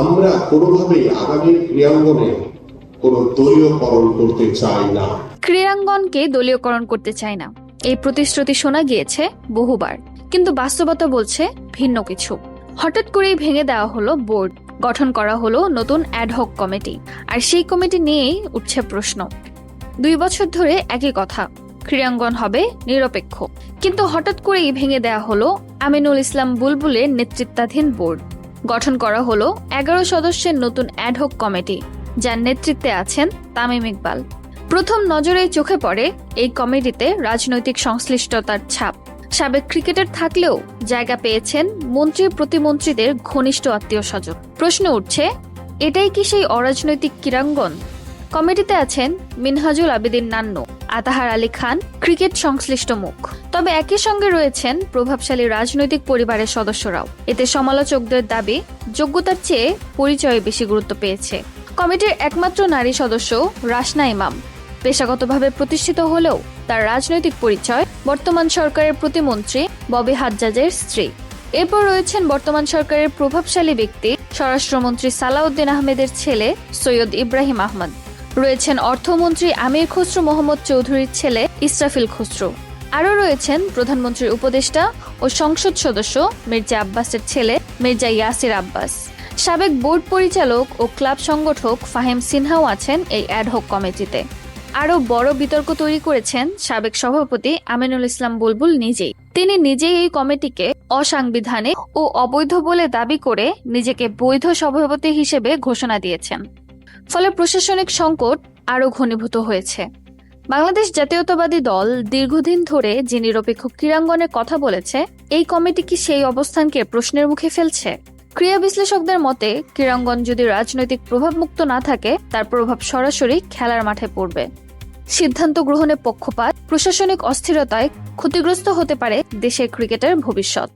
আমরা কোনোভাবেই আগামী ক্রীড়াঙ্গনে কোনো দলীয়করণ করতে চাই না। ক্রীড়াঙ্গনকে দলীয়করণ করতে চাই না, এই প্রতিশ্রুতি শোনা গিয়েছে বহুবার, কিন্তু বাস্তবতা বলছে ভিন্ন কিছু। হঠাৎ করেই ভেঙে দেওয়া হলো বোর্ড, গঠন করা হলো নতুন অ্যাডহক কমিটি, আর সেই কমিটি নিয়েই উঠছে প্রশ্ন। 2 বছর ধরে একই কথা, ক্রীড়াঙ্গন হবে নিরপেক্ষ, কিন্তু হঠাৎ করেই ভেঙে দেওয়া হলো আমিনুল ইসলাম বুলবুলের নেতৃত্বাধীন বোর্ড। গঠন করা হলো 11 সদস্যের নতুন অ্যাডহক কমিটি, যার নেতৃত্বে আছেন তামিম ইকবাল। প্রথম নজরেই চোখে পড়ে এই কমিটিতে রাজনৈতিক সংশ্লিষ্টতার ছাপ। সাবেক ক্রিকেটার থাকলেও জায়গা পেয়েছেন মন্ত্রী প্রতিমন্ত্রীদের ঘনিষ্ঠ আত্মীয় স্বজন। প্রশ্ন উঠছে, এটাই কি সেই অরাজনৈতিক ক্রীড়াঙ্গন? কমিটিতে আছেন মিনহাজুল আবেদিন নান্নু, আতাহার আলী খান, ক্রিকেট সংশ্লিষ্ট মুখ। তবে একই সঙ্গে রয়েছেন প্রভাবশালী রাজনৈতিক পরিবারের সদস্যরাও। এতে সমালোচকদের দাবি, যোগ্যতার চেয়ে পরিচয়ে বেশি গুরুত্ব পেয়েছে। কমিটির একমাত্র নারী সদস্য রাশনা ইমাম পেশাগতভাবে প্রতিষ্ঠিত হলেও তার রাজনৈতিক পরিচয় বর্তমান সরকারের প্রতিমন্ত্রী ববি হাজ্জাজের স্ত্রী। এরপর রয়েছেন বর্তমান সরকারের প্রভাবশালী ব্যক্তি স্বরাষ্ট্রমন্ত্রী সালাউদ্দিন আহমেদের ছেলে সৈয়দ ইব্রাহিম আহমদ। রয়েছেন অর্থমন্ত্রী আমির খসরু মোহাম্মদ চৌধুরীর ছেলে ইসরাফিল খসরু। আরও রয়েছেন প্রধানমন্ত্রীর উপদেষ্টা ও সংসদ সদস্য মির্জা আব্বাসের ছেলে মির্জা ইয়াসির আব্বাস। সাবেক বোর্ড পরিচালক ও ক্লাব সংগঠক ফাহিম সিনহাও আছেন এই অ্যাডহক কমিটিতে। আরও বড় বিতর্ক তৈরি করেছেন সাবেক সভাপতি আমিনুল ইসলাম বুলবুল নিজেই। তিনি নিজেই এই কমিটিকে অসাংবিধানিক ও অবৈধ বলে দাবি করে নিজেকে বৈধ সভাপতি হিসেবে ঘোষণা দিয়েছেন। ফলে প্রশাসনিক সংকট আরও ঘনীভূত হয়েছে। বাংলাদেশ জাতীয়তাবাদী দল দীর্ঘদিন ধরে যে নিরপেক্ষ ক্রীড়াঙ্গনের কথা বলেছে, এই কমিটি কি সেই অবস্থানকে প্রশ্নের মুখে ফেলছে? ক্রীড়া বিশ্লেষকদের মতে, ক্রীড়াঙ্গন যদি রাজনৈতিক প্রভাবমুক্ত না থাকে, তার প্রভাব সরাসরি খেলার মাঠে পড়বে। সিদ্ধান্ত গ্রহণে পক্ষপাত, প্রশাসনিক অস্থিরতায় ক্ষতিগ্রস্ত হতে পারে দেশের ক্রিকেটের ভবিষ্যৎ।